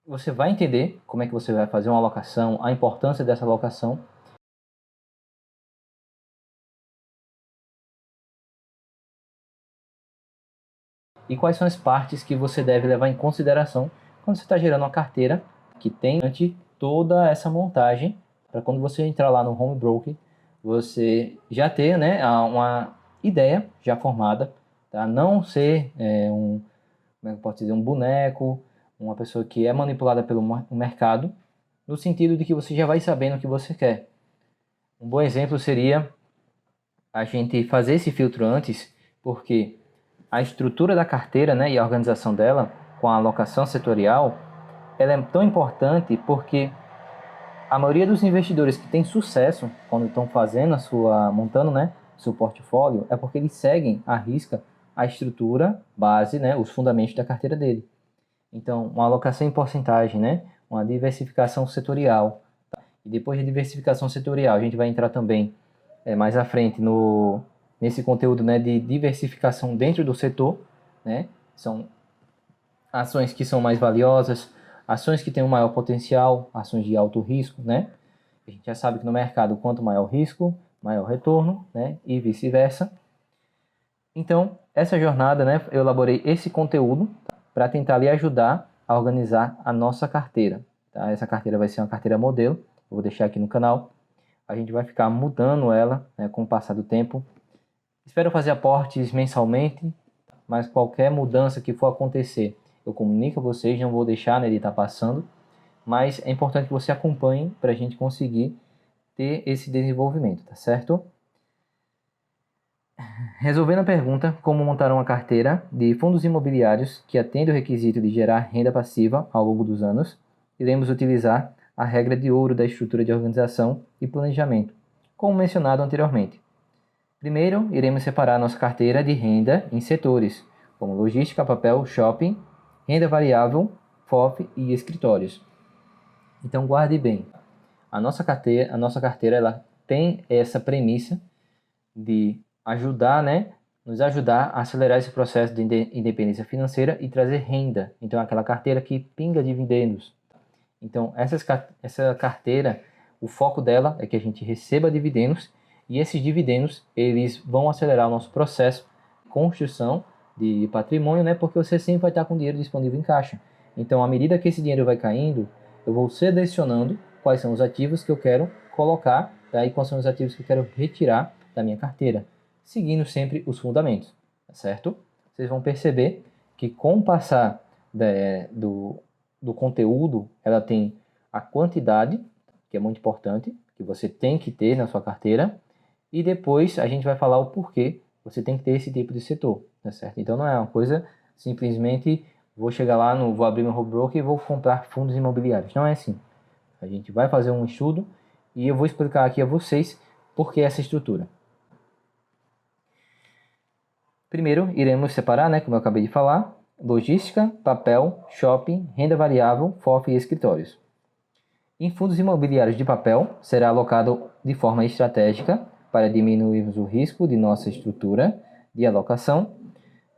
você vai entender como é que você vai fazer uma alocação, a importância dessa alocação. E quais são as partes que você deve levar em consideração quando você está gerando uma carteira que tem durante toda essa montagem, para quando você entrar lá no Home Broker, você já ter, né, uma ideia já formada, tá? Não ser como é que eu posso dizer, um boneco, uma pessoa que é manipulada pelo mercado, no sentido de que você já vai sabendo o que você quer. Um bom exemplo seria a gente fazer esse filtro antes, porque a estrutura da carteira, né, e a organização dela, com a alocação setorial, ela é tão importante porque a maioria dos investidores que tem sucesso quando estão fazendo montando, né, seu portfólio, é porque eles seguem à risca a estrutura base, né, os fundamentos da carteira dele. Então, uma alocação em porcentagem, né, uma diversificação setorial. E depois de diversificação setorial, a gente vai entrar também mais à frente nesse conteúdo, né, de diversificação dentro do setor, né? São ações que são mais valiosas, ações que têm um maior potencial, ações de alto risco, né? A gente já sabe que no mercado, quanto maior o risco, maior o retorno, né? E vice-versa. Então, essa jornada, né, eu elaborei esse conteúdo para tentar lhe ajudar a organizar a nossa carteira. Tá? Essa carteira vai ser uma carteira modelo, eu vou deixar aqui no canal. A gente vai ficar mudando ela, né, com o passar do tempo. Espero fazer aportes mensalmente, mas qualquer mudança que for acontecer, eu comunico a vocês, não vou deixar, né, ele estar passando, mas é importante que você acompanhe para a gente conseguir ter esse desenvolvimento, tá certo? Resolvendo a pergunta como montar uma carteira de fundos imobiliários que atenda o requisito de gerar renda passiva ao longo dos anos, iremos utilizar a regra de ouro da estrutura de organização e planejamento, como mencionado anteriormente. Primeiro, iremos separar nossa carteira de renda em setores, como logística, papel, shopping, renda variável, FOF e escritórios. Então guarde bem, a nossa carteira ela tem essa premissa de ajudar, né, nos ajudar a acelerar esse processo de independência financeira e trazer renda. Então, aquela carteira que pinga dividendos. Então, essa carteira, o foco dela é que a gente receba dividendos e esses dividendos, eles vão acelerar o nosso processo de construção de patrimônio, né, porque você sempre vai estar com dinheiro disponível em caixa. Então, à medida que esse dinheiro vai caindo, eu vou selecionando quais são os ativos que eu quero colocar, tá? E quais são os ativos que eu quero retirar da minha carteira, seguindo sempre os fundamentos, tá certo? Vocês vão perceber que com o passar do conteúdo, ela tem a quantidade, que é muito importante, que você tem que ter na sua carteira, e depois a gente vai falar o porquê você tem que ter esse tipo de setor, tá certo? Então não é uma coisa simplesmente vou chegar lá, vou abrir meu home broker e vou comprar fundos imobiliários. Não é assim. A gente vai fazer um estudo e eu vou explicar aqui a vocês por que essa estrutura. Primeiro, iremos separar, né, como eu acabei de falar, logística, papel, shopping, renda variável, FOF e escritórios. Em fundos imobiliários de papel, será alocado de forma estratégica para diminuirmos o risco de nossa estrutura de alocação,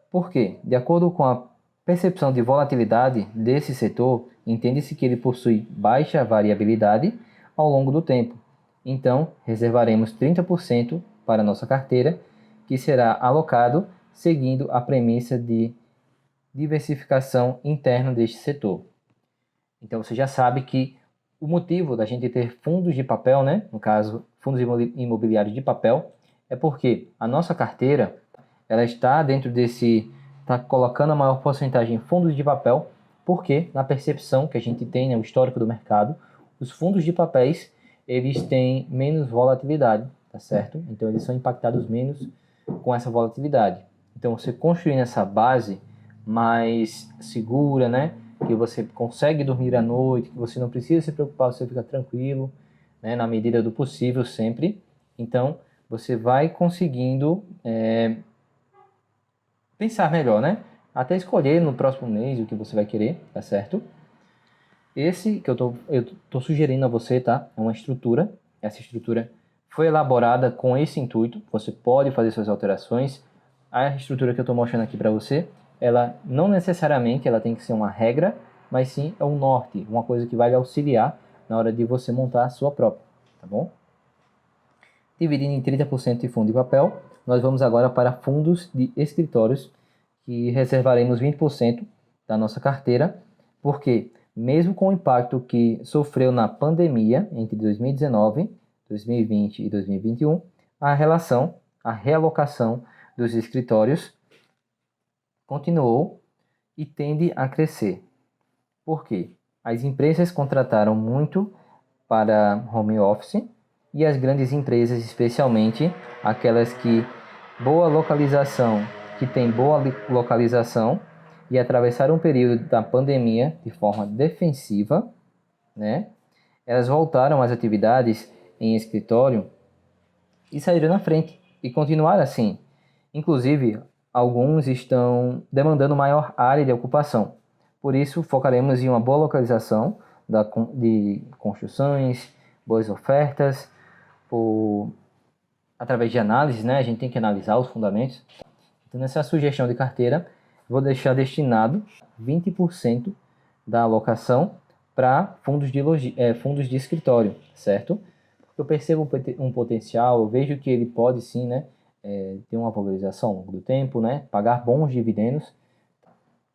porque, de acordo com a percepção de volatilidade desse setor, entende-se que ele possui baixa variabilidade ao longo do tempo. Então, reservaremos 30% para nossa carteira, que será alocado seguindo a premissa de diversificação interna deste setor. Então, você já sabe que o motivo da gente ter fundos de papel, né, no caso, fundos imobiliários de papel, é porque a nossa carteira ela está dentro está colocando a maior porcentagem em fundos de papel, porque na percepção que a gente tem, né, o histórico do mercado, os fundos de papéis, eles têm menos volatilidade, tá certo? Então eles são impactados menos com essa volatilidade. Então você construindo essa base mais segura, né, que você consegue dormir à noite, que você não precisa se preocupar, você fica tranquilo, né, na medida do possível sempre. Então você vai conseguindo pensar melhor, né? Até escolher no próximo mês o que você vai querer, tá certo? Esse que eu tô sugerindo a você, tá? É uma estrutura. Essa estrutura foi elaborada com esse intuito. Você pode fazer suas alterações. A estrutura que eu estou mostrando aqui para você, ela não necessariamente ela tem que ser uma regra mas sim é um norte, uma coisa que vai lhe auxiliar na hora de você montar a sua própria, tá bom? Dividindo em 30% de fundo de papel, nós vamos agora para fundos de escritórios, que reservaremos 20% da nossa carteira, porque mesmo com o impacto que sofreu na pandemia entre 2019, 2020 e 2021, a realocação dos escritórios continuou e tende a crescer. Por quê? As empresas contrataram muito para home office e as grandes empresas, especialmente aquelas que têm boa localização e atravessaram o período da pandemia de forma defensiva, né? Elas voltaram às atividades em escritório e saíram na frente e continuaram assim. Inclusive, alguns estão demandando maior área de ocupação. Por isso, focaremos em uma boa localização de construções, boas ofertas, através de análise, né? A gente tem que analisar os fundamentos. Então, nessa sugestão de carteira, vou deixar destinado 20% da alocação para fundos de escritório, certo? Porque eu percebo um potencial, eu vejo que ele pode sim, né, ter uma valorização ao longo do tempo, né, pagar bons dividendos.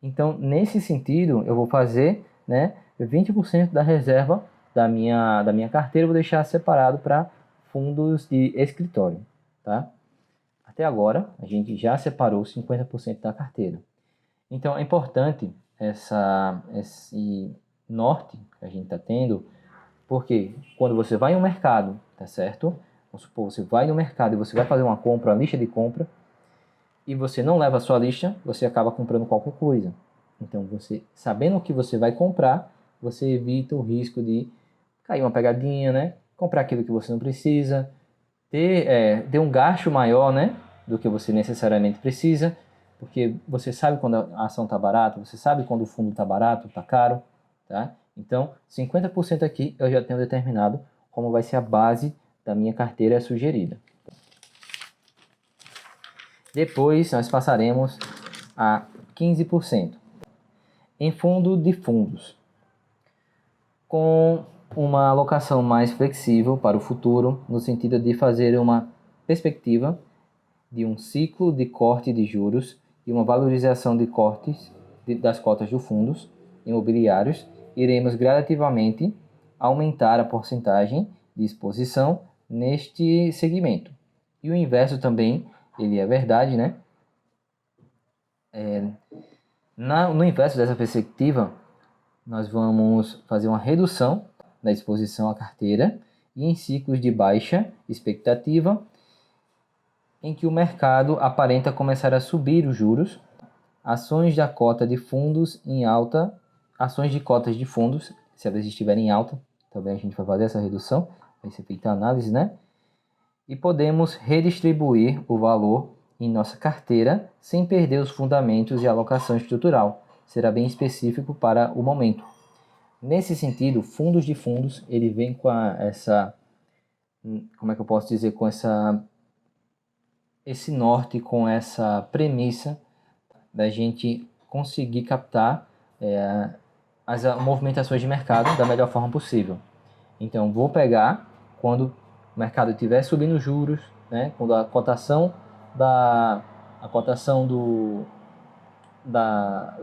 Então, nesse sentido, eu vou fazer, né, 20% da reserva da minha carteira, eu vou deixar separado para fundos de escritório, tá? Até agora, a gente já separou 50% da carteira. Então, é importante esse norte que a gente está tendo, porque quando você vai no mercado, tá certo? Vamos supor, você vai no mercado e você vai fazer uma compra, uma lista de compra, e você não leva a sua lista, você acaba comprando qualquer coisa. Então, você sabendo o que você vai comprar, você evita o risco de cair uma pegadinha, né? Comprar aquilo que você não precisa, ter um gasto maior, né, do que você necessariamente precisa, porque você sabe quando a ação está barata, você sabe quando o fundo está barato, está caro, tá? Então, 50% aqui eu já tenho determinado como vai ser a base da minha carteira sugerida. Depois nós passaremos a 15% em fundo de fundos, com uma alocação mais flexível para o futuro, no sentido de fazer uma perspectiva de um ciclo de corte de juros e uma valorização de cortes das cotas de fundos imobiliários, iremos gradativamente aumentar a porcentagem de exposição neste segmento. E o inverso também, ele é verdade, né? No inverso dessa perspectiva, nós vamos fazer uma redução da exposição à carteira e em ciclos de baixa expectativa, em que o mercado aparenta começar a subir os juros, ações da cota de fundos em alta, ações de cotas de fundos, se elas estiverem em alta, também a gente vai fazer essa redução, vai ser feita a análise, né? E podemos redistribuir o valor em nossa carteira sem perder os fundamentos e alocação estrutural. Será bem específico para o momento. Nesse sentido, fundos de fundos, ele vem com como é que eu posso dizer, com esse norte, com essa premissa da gente conseguir captar as movimentações de mercado da melhor forma possível. Então, vou pegar quando o mercado estiver subindo juros, né, quando a cotação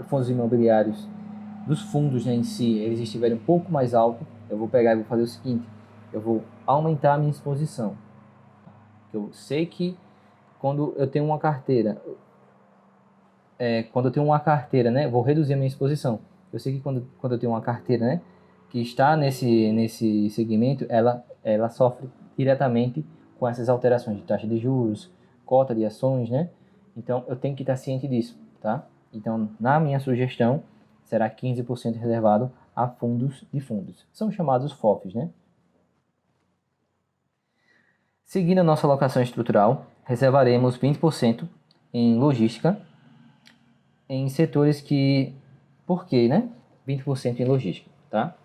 fundos imobiliários, dos fundos, né, em si, eles estiverem um pouco mais alto, eu vou pegar e vou fazer o seguinte, eu vou aumentar a minha exposição. Eu sei que quando eu tenho uma carteira, né, vou reduzir a minha exposição. Eu sei que quando eu tenho uma carteira, né, que está nesse segmento, ela sofre diretamente com essas alterações de taxa de juros, cota de ações, né? Então, eu tenho que estar ciente disso, tá? Então, na minha sugestão, será 15% reservado a fundos de fundos. São chamados FOFs, né? Seguindo a nossa alocação estrutural, reservaremos 20% em logística, em setores que... Por quê, né? 20% em logística, tá?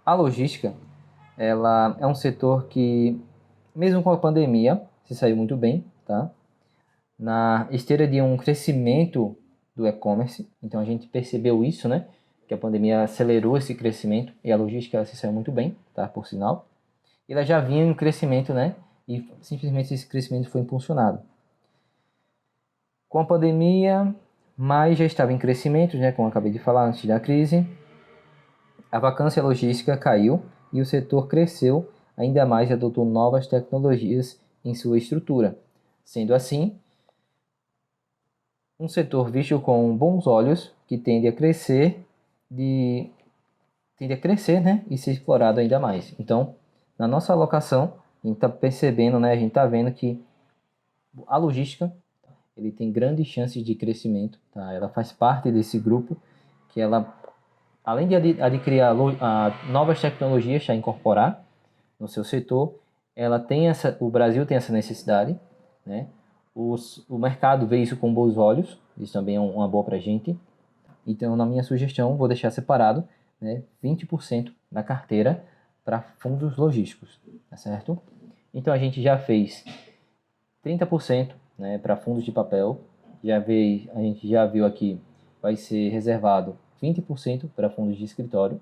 A logística, ela é um setor que, mesmo com a pandemia, se saiu muito bem, tá? Na esteira de um crescimento do e-commerce, então a gente percebeu isso, né? que a pandemia acelerou esse crescimento e a logística ela se saiu muito bem, tá? Por sinal. E ela já vinha em crescimento, né? E simplesmente esse crescimento foi impulsionado. Com a pandemia, mas já estava em crescimento, né? Como eu acabei de falar antes da crise, a vacância logística caiu e o setor cresceu ainda mais e adotou novas tecnologias em sua estrutura. Sendo assim, um setor visto com bons olhos que tende a crescer, né, e ser explorado ainda mais. Então, na nossa alocação, a gente está percebendo, né, a gente está vendo que a logística ele tem grandes chances de crescimento, tá? Ela faz parte desse grupo que ela, além de adquirir novas tecnologias a incorporar no seu setor, o Brasil tem essa necessidade, né? O mercado vê isso com bons olhos, isso também é uma boa para a gente. Então, na minha sugestão, vou deixar separado, né, 20% da carteira para fundos logísticos, tá certo? Então, a gente já fez 30%, né, para fundos de papel, a gente já viu aqui, vai ser reservado 20% para fundos de escritório,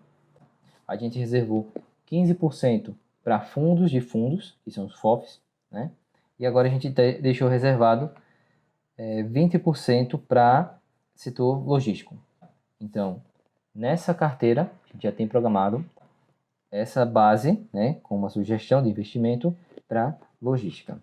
a gente reservou 15% para fundos de fundos, que são os FOFs, né? E agora a gente deixou reservado 20% para setor logístico. Então, nessa carteira, a gente já tem programado essa base, né, com uma sugestão de investimento para logística.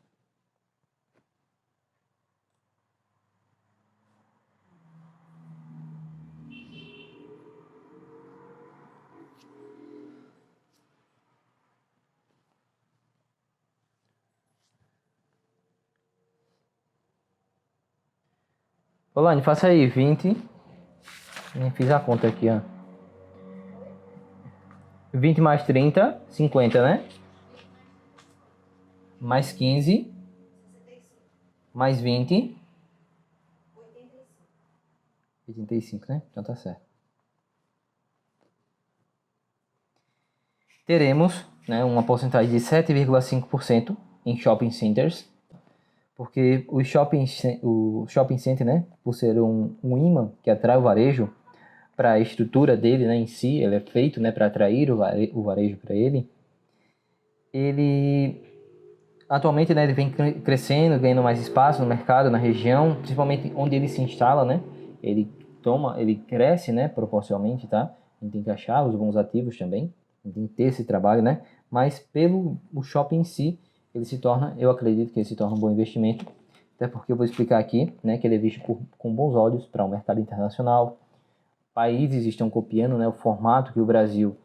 Olane, faça aí 20. Fiz a conta aqui, ó. 20 mais 30, 50, né? Mais 15, mais 20, 85, né? Então tá certo. Teremos, né, uma porcentagem de 7,5% em shopping centers, porque o shopping center, né, por ser um imã que atrai o varejo para a estrutura dele, né, em si, ele é feito, né, para atrair o varejo para ele. Ele atualmente, né, ele vem crescendo, ganhando mais espaço no mercado, na região, principalmente onde ele se instala, né? Ele cresce, né, proporcionalmente, tá? A gente tem que achar os bons ativos também, a gente tem que ter esse trabalho, né? Mas pelo o shopping em si, eu acredito que ele se torna um bom investimento, até porque eu vou explicar aqui, né, que ele é visto com bons olhos para o mercado internacional. Países estão copiando, né, o formato que o Brasil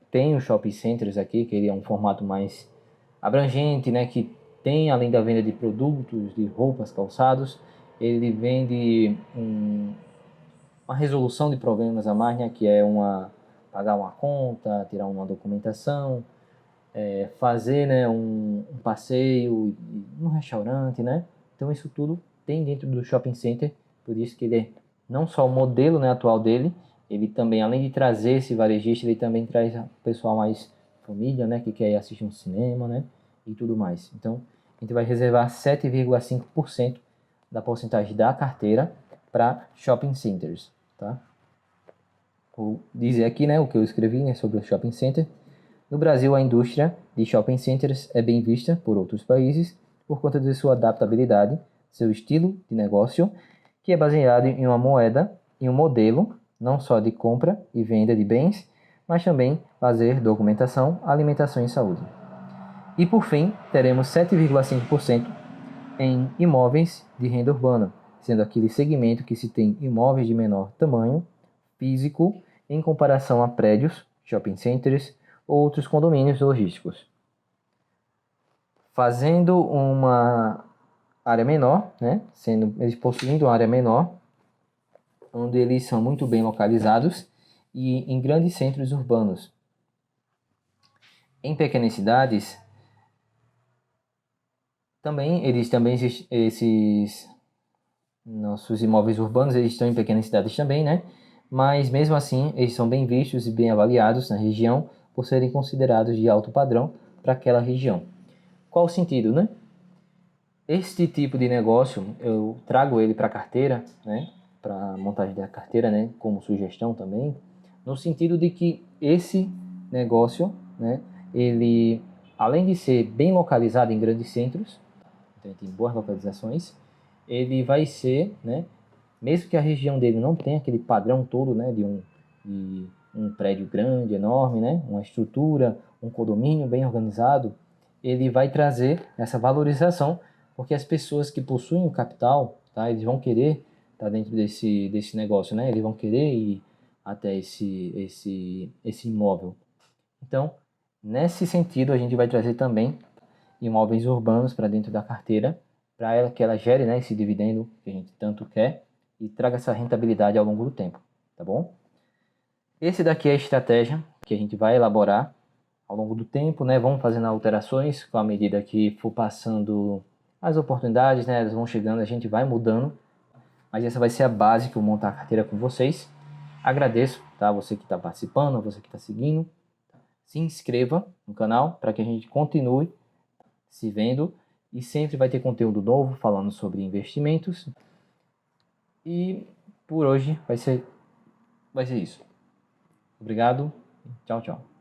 tem os shopping centers aqui, que ele é um formato mais abrangente, né, que tem, além da venda de produtos, de roupas, calçados, ele vende uma resolução de problemas a mais, né, que é pagar uma conta, tirar uma documentação, fazer, né, um passeio, um restaurante, né? Então isso tudo tem dentro do shopping center, por isso que ele é não só o modelo, né, atual dele, ele também, além de trazer esse varejista, ele também traz o pessoal mais família, né, que quer assistir um cinema, né, e tudo mais. Então, a gente vai reservar 7,5% da porcentagem da carteira para shopping centers, tá? Vou dizer aqui, né, o que eu escrevi, né, sobre o shopping center. No Brasil, a indústria de shopping centers é bem vista por outros países por conta de sua adaptabilidade, seu estilo de negócio, que é baseado em uma moeda e um modelo não só de compra e venda de bens, mas também lazer, documentação, alimentação e saúde. E por fim, teremos 7,5% em imóveis de renda urbana, sendo aquele segmento que se tem imóveis de menor tamanho físico em comparação a prédios, shopping centers ou outros condomínios logísticos. Fazendo uma área menor, né, eles possuindo uma área menor, onde eles são muito bem localizados e em grandes centros urbanos. Em pequenas cidades, esses nossos imóveis urbanos, eles estão em pequenas cidades também, né? Mas mesmo assim, eles são bem vistos e bem avaliados na região por serem considerados de alto padrão para aquela região. Qual o sentido, né? Este tipo de negócio, eu trago ele para a carteira, né? para montagem da carteira, né, como sugestão também, no sentido de que esse negócio, né, ele, além de ser bem localizado em grandes centros, então tem boas localizações, ele vai ser, né, mesmo que a região dele não tenha aquele padrão todo, né, de um prédio grande, enorme, né, uma estrutura, um condomínio bem organizado, ele vai trazer essa valorização, porque as pessoas que possuem o capital, tá, eles vão querer estar dentro desse negócio, né, eles vão querer ir até esse imóvel. Então, nesse sentido, a gente vai trazer também imóveis urbanos para dentro da carteira, para que ela gere, né, esse dividendo que a gente tanto quer e traga essa rentabilidade ao longo do tempo, tá bom? Esse daqui é a estratégia que a gente vai elaborar ao longo do tempo, né? Vamos fazendo alterações com a medida que for passando as oportunidades, né? Elas vão chegando, a gente vai mudando, mas essa vai ser a base que eu vou montar a carteira com vocês. Agradeço, tá? Você que está participando, você que está seguindo. Se inscreva no canal para que a gente continue se vendo e sempre vai ter conteúdo novo falando sobre investimentos. E por hoje vai ser isso. Obrigado. Tchau, tchau.